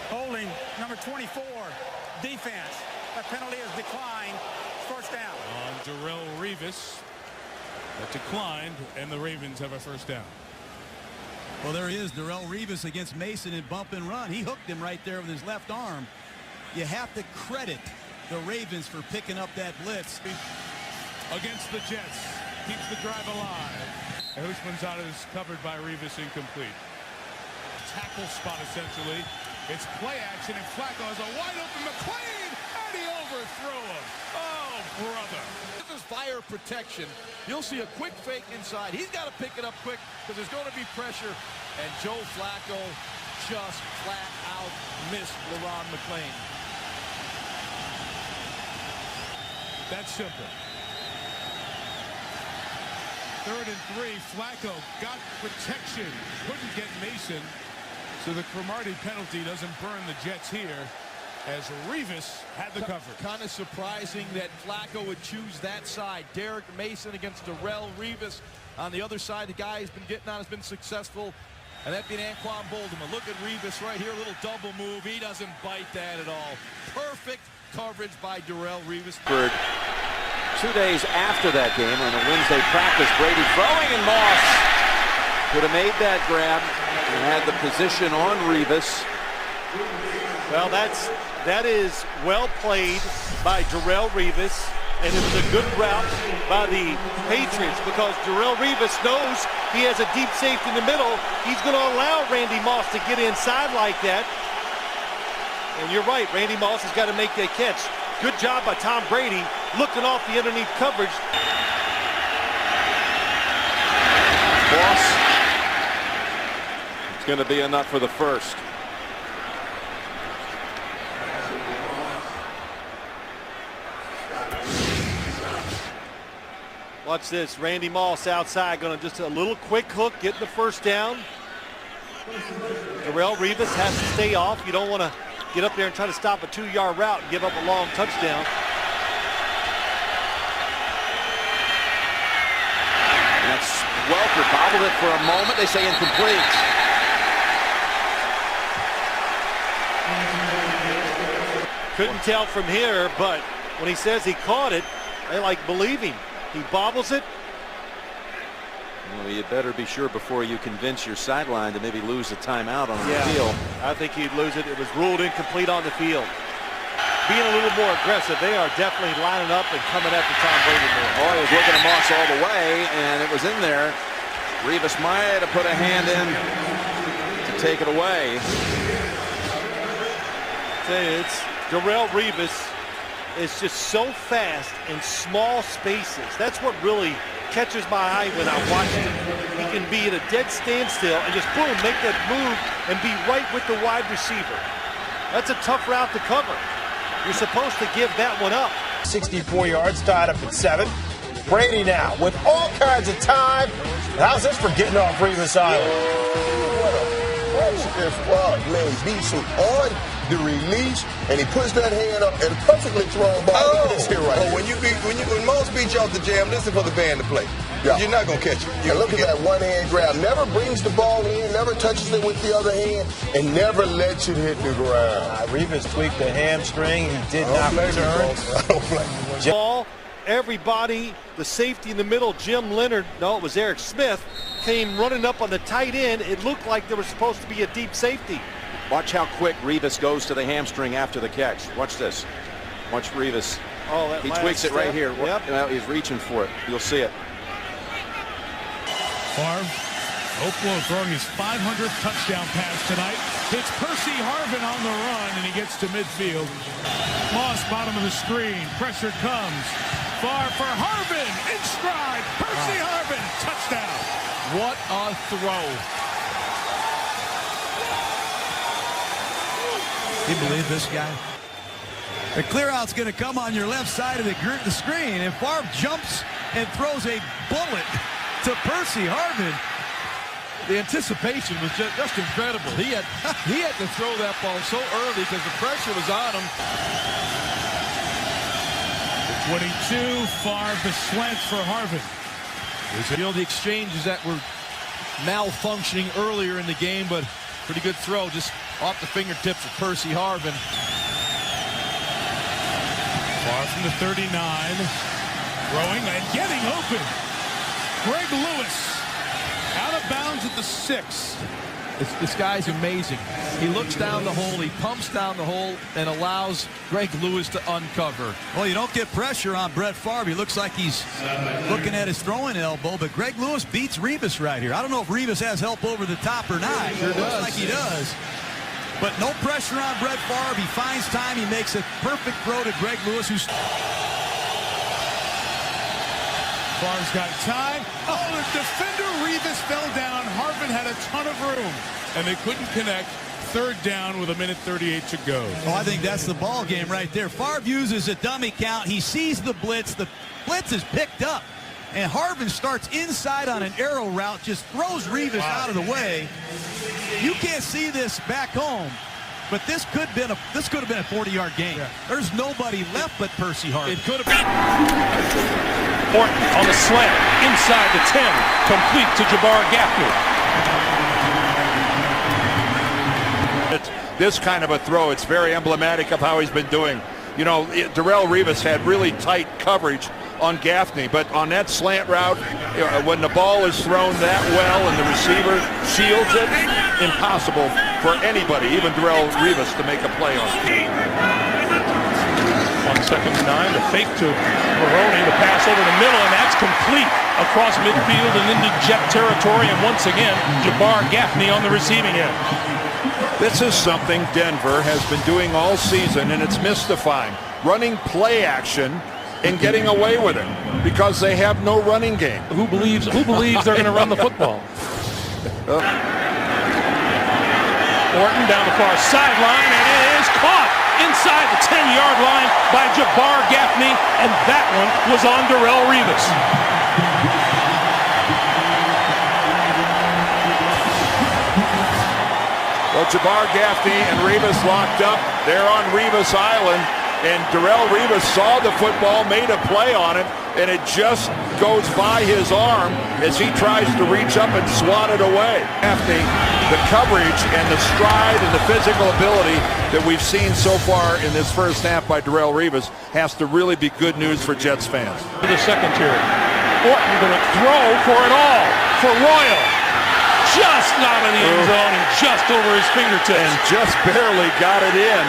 Holding number 24, defense. That penalty is declined. First down. On Darrelle Revis. That declined, and the Ravens have a first down. Well, there he is, Darrelle Revis against Mason in bump and run. He hooked him right there with his left arm. You have to credit the Ravens for picking up that blitz. Against the Jets. Keeps the drive alive. Houshmandzadeh is covered by Revis, incomplete. Tackle spot, essentially. It's play action, and Flacco has a wide-open McLean, and he overthrew him. Oh, brother. This is fire protection. You'll see a quick fake inside. He's got to pick it up quick because there's going to be pressure, and Joe Flacco just flat out missed LeRon McLean. That's simple. 3rd and 3. Flacco got protection. Couldn't get Mason. So the Cromartie penalty doesn't burn the Jets here, as Revis had the cover. Kind of surprising that Flacco would choose that side. Derek Mason against Darrelle Revis. On the other side, the guy he's been getting on has been successful, and that being Anquan Boldin. Look at Revis right here, a little double move. He doesn't bite that at all. Perfect coverage by Darrelle Revis. 2 days after that game on a Wednesday practice, Brady throwing, and Moss could have made that grab and had the position on Revis. Well, that is well played by Darrelle Revis, and it was a good route by the Patriots because Darrelle Revis knows he has a deep safety in the middle. He's going to allow Randy Moss to get inside like that. And you're right, Randy Moss has got to make that catch. Good job by Tom Brady looking off the underneath coverage. Moss. It's going to be enough for the first. Watch this, Randy Moss outside, going to just a little quick hook, getting the first down. Darrelle Revis has to stay off. You don't want to get up there and try to stop a 2-yard route and give up a long touchdown. And that's Welker bobbled it for a moment. They say incomplete. Couldn't tell from here, but when he says he caught it, I like believe him. He bobbles it. Well, you better be sure before you convince your sideline to maybe lose a timeout on the field. I think he'd lose it. It was ruled incomplete on the field. Being a little more aggressive, they are definitely lining up and coming after Tom Brady more. Oh, he was looking at Moss all the way, and it was in there. Revis might have put a hand in to take it away. It's Darrelle Revis is just so fast in small spaces. That's what really catches my eye when I watch him. He can be at a dead standstill and just boom, make that move and be right with the wide receiver. That's a tough route to cover. You're supposed to give that one up. 64 yards, tied up at 7. Brady now with all kinds of time. How's this for getting off Revis Island? What a precious ball, man. Beats him on the release, and he puts that hand up and perfectly thrown ball. Look at this here right here. When Moss beats you off the jam, listen for the band to play. Yeah. You're not going to catch it. And look at that one-hand grab. Never brings the ball in, never touches it with the other hand, and never lets it hit the ground. Revis tweaked the hamstring. He did not return. Ball, everybody, the safety in the middle, Jim Leonard, no, it was Eric Smith, came running up on the tight end. It looked like there was supposed to be a deep safety. Watch how quick Revis goes to the hamstring after the catch. Watch this. Watch Revis. Oh, that he tweaks it right here. Yep. Well, he's reaching for it. You'll see it. Favre, Oakland throwing his 500th touchdown pass tonight. It's Percy Harvin on the run, and he gets to midfield. Moss, bottom of the screen. Pressure comes. Favre for Harvin. In stride. Percy Harvin. Touchdown. What a throw. Can you believe this guy? The clear out's going to come on your left side of the screen, and Favre jumps and throws a bullet to Percy Harvin. The anticipation was just incredible. He had to throw that ball so early because the pressure was on him. 22, Favre, the slant for Harvin. You know, the exchanges that were malfunctioning earlier in the game, but pretty good throw. Just off the fingertips of Percy Harvin. Far from the 39. Throwing and getting open. Greg Lewis out of bounds at the 6. This guy's amazing. He looks down the hole, he pumps down the hole, and allows Greg Lewis to uncover. Well, you don't get pressure on Brett Favre. He looks like he's looking at his throwing elbow, but Greg Lewis beats Revis right here. I don't know if Revis has help over the top or not. Sure Looks does. like he does. But no pressure on Brett Favre. He finds time. He makes a perfect throw to Greg Lewis, who's... Favre's got time. Oh, the defender Revis fell down. Harvin had a ton of room, and they couldn't connect. Third down with 1:38 to go. Oh, I think that's the ball game right there. Favre uses a dummy count. He sees the blitz. The blitz is picked up, and Harvin starts inside on an arrow route, just throws Revis out of the way. You can't see this back home, but this could have been a 40-yard game. Yeah. There's nobody left but Percy Harvin. It could have been. Orton on the slant, inside the 10, complete to Jabbar Gaffney. It's this kind of a throw. It's very emblematic of how he's been doing. You know, Darrelle Revis had really tight coverage on Gaffney, but on that slant route, when the ball is thrown that well and the receiver shields it, impossible for anybody, even Darrelle Revis, to make a play on it. On 2nd and 9, the fake to Maroney, the pass over the middle, and that's complete across midfield and into Jet territory, and once again, Jabbar Gaffney on the receiving end. This is something Denver has been doing all season, and it's mystifying. Running play action and getting away with it because they have no running game. Who believes they're going to run the football? Orton down the far sideline, and it is caught inside the 10-yard line by Jabbar Gaffney, and that one was on Darrelle Revis. Well, Jabbar Gaffney and Revis locked up. They're on Revis Island, and Darrelle Revis saw the football, made a play on it, and it just goes by his arm as he tries to reach up and swat it away. Gaffney, the coverage and the stride and the physical ability that we've seen so far in this first half by Darrelle Revis has to really be good news for Jets fans. To the secondary. Orton going to throw for it all for Royal. Just not in the end zone and just over his fingertips. And just barely got it in.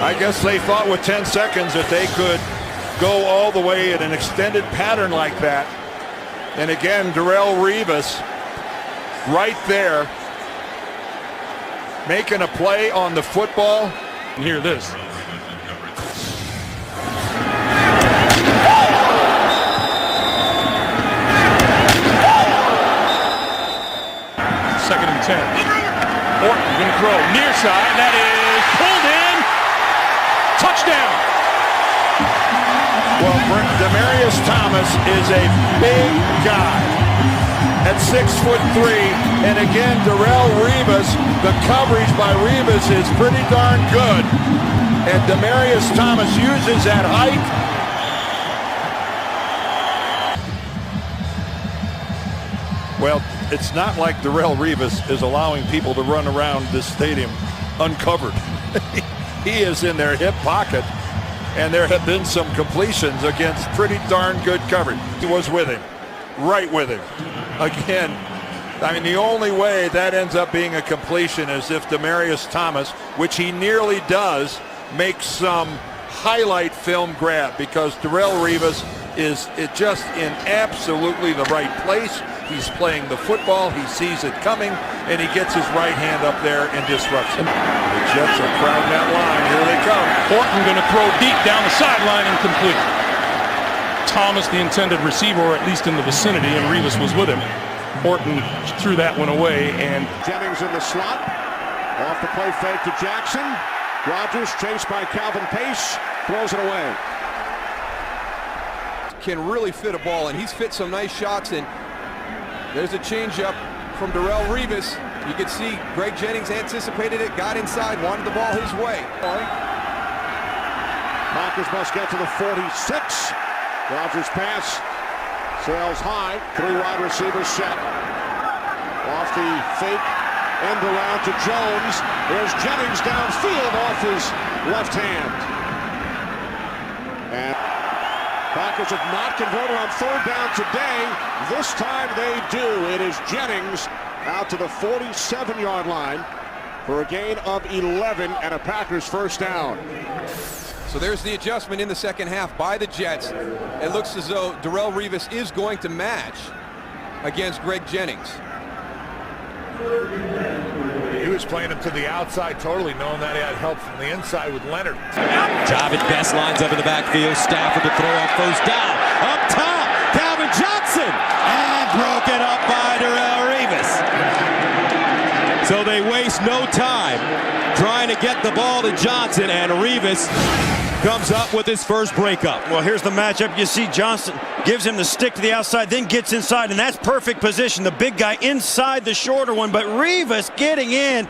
I guess they thought with 10 seconds that they could go all the way in an extended pattern like that. And again, Darrelle Revis right there making a play on the football. And hear this. Second and 10. Orton going to throw near side. That is pulled in. Touchdown. Well, Demaryius Thomas is a big guy at 6'3", and again, Darrelle Revis, the coverage by Revis is pretty darn good, and Demaryius Thomas uses that height. Well, it's not like Darrelle Revis is allowing people to run around this stadium uncovered. He is in their hip pocket, and there have been some completions against pretty darn good coverage. He was with him, right with him. Again, I mean, the only way that ends up being a completion is if Demaryius Thomas, which he nearly does, makes some highlight film grab, because Darrelle Revis is just in absolutely the right place. He's playing the football, he sees it coming, and he gets his right hand up there and disrupts it. The Jets are crowding that line. Here they come. Orton going to throw deep down the sideline and complete. Thomas, the intended receiver, or at least in the vicinity, and Revis was with him. Orton threw that one away, and Jennings in the slot. Off the play fake to Jackson. Rodgers chased by Calvin Pace. Throws it away. Can really fit a ball, and he's fit some nice shots, and there's a changeup from Darrelle Revis. You can see Greg Jennings anticipated it, got inside, wanted the ball his way. Packers must get to the 46. Rodgers pass sails high. 3 wide receivers set. Off the fake End around to Jones. There's Jennings downfield off his left hand. And Packers have not converted on third down today. This time they do. It is Jennings out to the 47-yard line for a gain of 11 and a Packers first down. So there's the adjustment in the second half by the Jets. It looks as though Darrelle Revis is going to match against Greg Jennings. He was playing him to the outside totally, knowing that he had help from the inside with Leonard. Javid Best lines up in the backfield. Stafford to throw on first down. Up top, Calvin Johnson. And broken up by Darrelle Revis. So they waste no time trying to get the ball to Johnson, and Revis comes up with his first breakup. Well, here's the matchup. You see Johnson gives him the stick to the outside, then gets inside, and that's perfect position. The big guy inside the shorter one, but Revis getting in.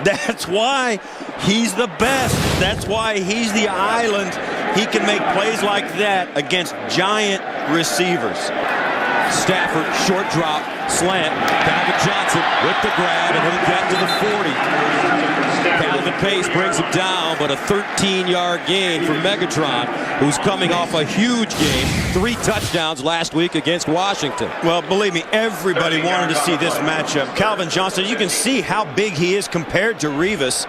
That's why he's the best. That's why he's the island. He can make plays like that against giant receivers. Stafford, short drop, slant. Calvin Johnson with the grab, and he'll get to the 40. Calvin Pace brings him down, but a 13-yard gain for Megatron, who's coming off a huge game. 3 touchdowns last week against Washington. Well, believe me, everybody wanted to see this matchup. Calvin Johnson, you can see how big he is compared to Revis.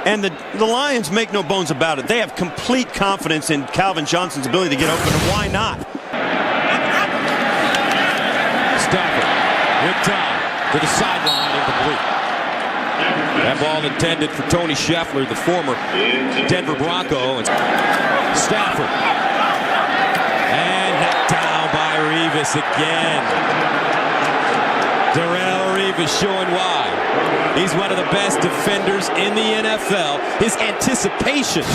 And the Lions make no bones about it. They have complete confidence in Calvin Johnson's ability to get open, and why not? Stafford with time to the sideline, incomplete. That ball intended for Tony Scheffler, the former Denver Bronco. Stafford. And knocked down by Revis again. Darrelle Revis showing why. He's one of the best defenders in the NFL. His anticipation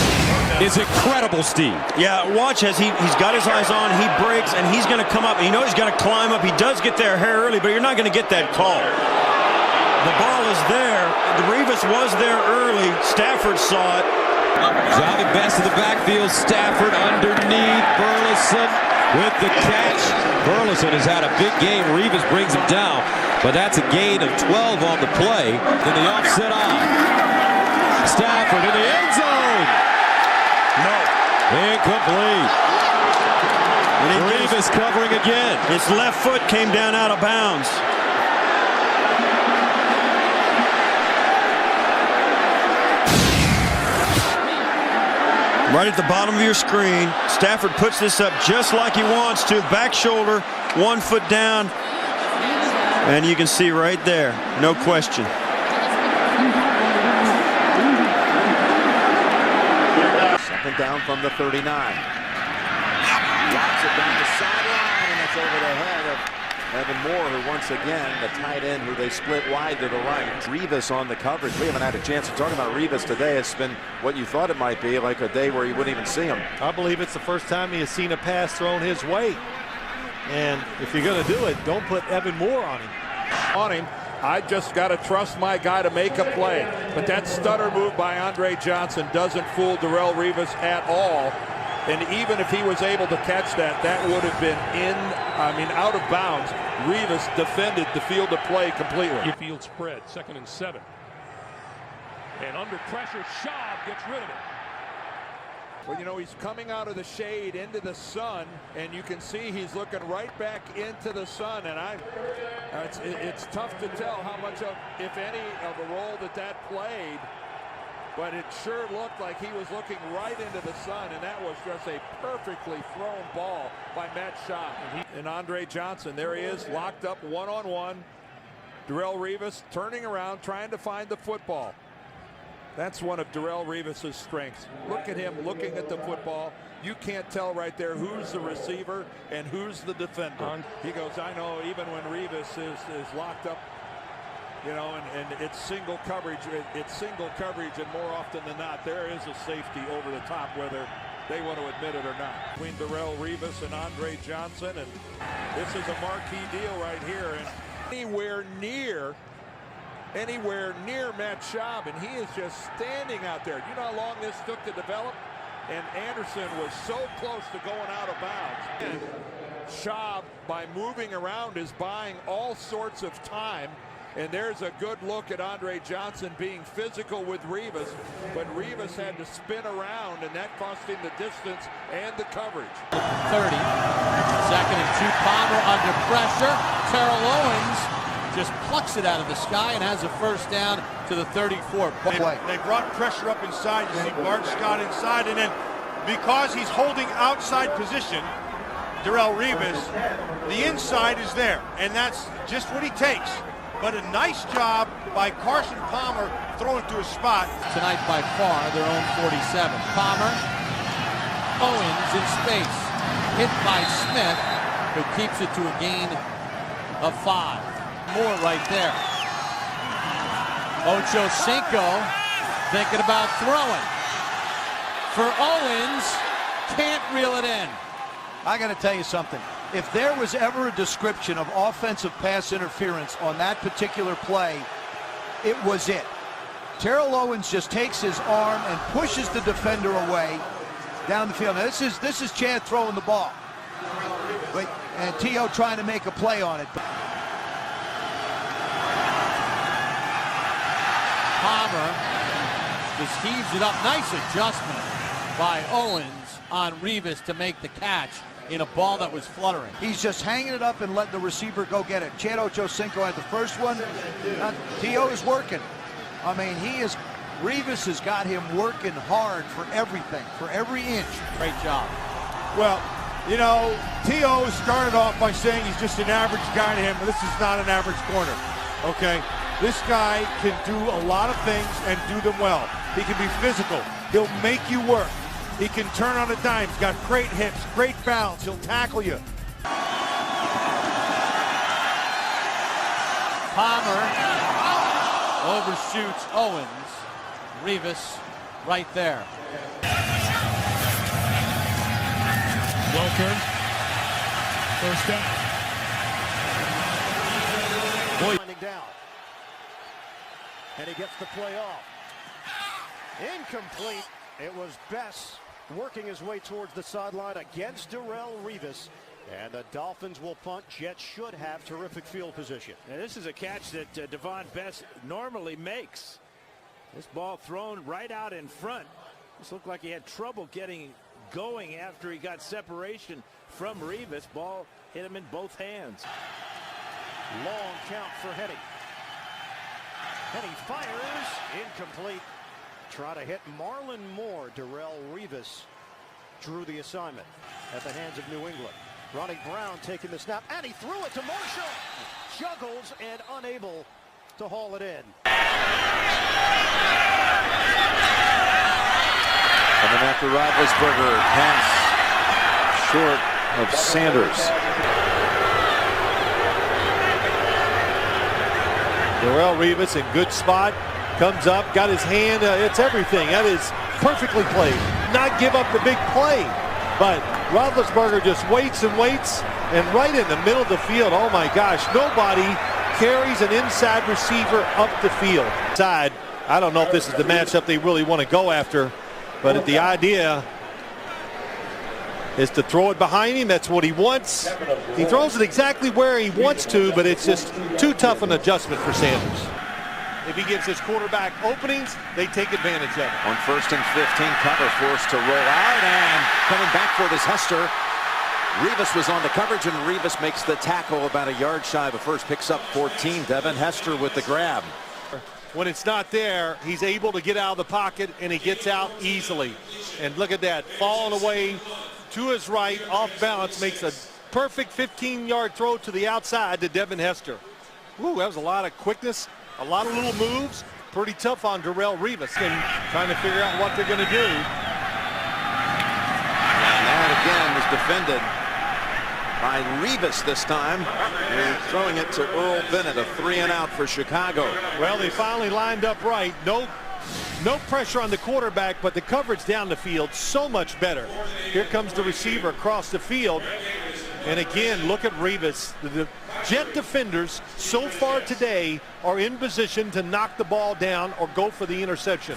is incredible, Steve. Yeah, watch as he's got his eyes on, he breaks, and he's going to come up. You know he's got to climb up. He does get there hair early, but you're not going to get that call. The ball is there. The Revis was there early. Stafford saw it. Javid Best in the backfield. Stafford underneath. Burleson with the catch. Burleson has had a big game. Revis brings him down, but that's a gain of 12 on the play. Then the offset on. Stafford in the end zone. No. Incomplete. Revis covering again. His left foot came down out of bounds. Right at the bottom of your screen, Stafford puts this up just like he wants to. Back shoulder, 1 foot down. And you can see right there, no question. Second down from the 39. Drops it down the sideline, and it's over the head of Evan Moore, who once again, the tight end who they split wide to the right. Revis on the coverage. We haven't had a chance to talk about Revis today. It's been what you thought it might be, like a day where you wouldn't even see him. I believe it's the first time he has seen a pass thrown his way. And if you're going to do it, don't put Evan Moore on him. I just got to trust my guy to make a play. But that stutter move by Andre Johnson doesn't fool Darrelle Revis at all. And even if he was able to catch that, that would have been out of bounds. Revis defended the field of play completely. Field spread, 2nd and 7. And under pressure, Schaub gets rid of it. Well, you know, he's coming out of the shade into the sun, and you can see he's looking right back into the sun. And it's tough to tell how much of, if any, of a role that played. But it sure looked like he was looking right into the sun, and that was just a perfectly thrown ball by Matt Schaub. And Andre Johnson, there he is, locked up one-on-one. Darrelle Revis turning around, trying to find the football. That's one of Darrelle Revis's strengths. Look at him looking at the football. You can't tell right there who's the receiver and who's the defender. He goes, I know, even when Revis is locked up, you know, and it's single coverage. It's single coverage, and more often than not, there is a safety over the top, whether they want to admit it or not. Between Darrelle Revis and Andre Johnson, and this is a marquee deal right here. And anywhere near Matt Schaub, and he is just standing out there. You know how long this took to develop? And Anderson was so close to going out of bounds. And Schaub, by moving around, is buying all sorts of time. And there's a good look at Andre Johnson being physical with Revis, but Revis had to spin around, and that cost him the distance and the coverage. 30. Second and 2. Palmer under pressure. Terrell Owens just plucks it out of the sky and has a first down to the 34. They brought pressure up inside. You see Bart Scott inside, and then because he's holding outside position, Darrelle Revis, the inside is there, and that's just what he takes. But a nice job by Carson Palmer throwing to a spot. Tonight by far their own 47. Palmer, Owens in space, hit by Smith, who keeps it to a gain of 5. More right there. Ocho Cinco thinking about throwing. For Owens, can't reel it in. I got to tell you something. If there was ever a description of offensive pass interference on that particular play, it was it. Terrell Owens just takes his arm and pushes the defender away down the field. Now this is Chad throwing the ball. And T.O. trying to make a play on it. Palmer just heaves it up. Nice adjustment by Owens on Revis to make the catch in a ball that was fluttering. He's just hanging it up and letting the receiver go get it. Chad Ochocinco had the first one. T.O. is working. I mean, Revis has got him working hard for everything, for every inch. Great job. Well, you know, T.O. started off by saying he's just an average guy to him, but this is not an average corner, okay? This guy can do a lot of things and do them well. He can be physical. He'll make you work. He can turn on a dime. He's got great hips, great balance. He'll tackle you. Palmer overshoots Owens. Revis right there. Welker, first down. Winding down. And he gets the play off. Incomplete. It was Bess working his way towards the sideline against Darrelle Revis. And the Dolphins will punt. Jets should have terrific field position. Now, this is a catch that Devon Bess normally makes. This ball thrown right out in front. This looked like he had trouble getting going after he got separation from Revis. Ball hit him in both hands. Long count for Henny. Henny fires. Incomplete. Try to hit Marlon Moore. Darrelle Revis drew the assignment at the hands of New England. Ronnie Brown taking the snap, and he threw it to Marshall. Juggles and unable to haul it in. Coming after Roethlisberger, pass short of Sanders. Darrelle Revis in good spot, comes up, got his hand, it's everything. That is perfectly played. Not give up the big play, but Roethlisberger just waits and waits, and right in the middle of the field, oh my gosh, nobody carries an inside receiver up the field. Side, I don't know if this is the matchup they really want to go after, but the idea is to throw it behind him. That's what he wants. He throws it exactly where he wants to, but it's just too tough an adjustment for Sanders. If he gives his quarterback openings, they take advantage of it. On 1st and 15, cover forced to roll out, and coming back for it is Hester. Revis was on the coverage, and Revis makes the tackle about a yard shy of a first, picks up 14. Devin Hester with the grab. When it's not there, he's able to get out of the pocket, and he gets out easily. And look at that, falling away to his right, off balance, makes a perfect 15-yard throw to the outside to Devin Hester. Ooh, that was a lot of quickness, a lot of little moves. Pretty tough on Darrelle Revis, and trying to figure out what they're going to do. And that again was defended by Revis this time. They're throwing it to Earl Bennett, a 3-and-out for Chicago. Well, they finally lined up right. No pressure on the quarterback, but the coverage down the field so much better. Here comes the receiver across the field. And again, look at Revis. The Jet defenders so far today are in position to knock the ball down or go for the interception.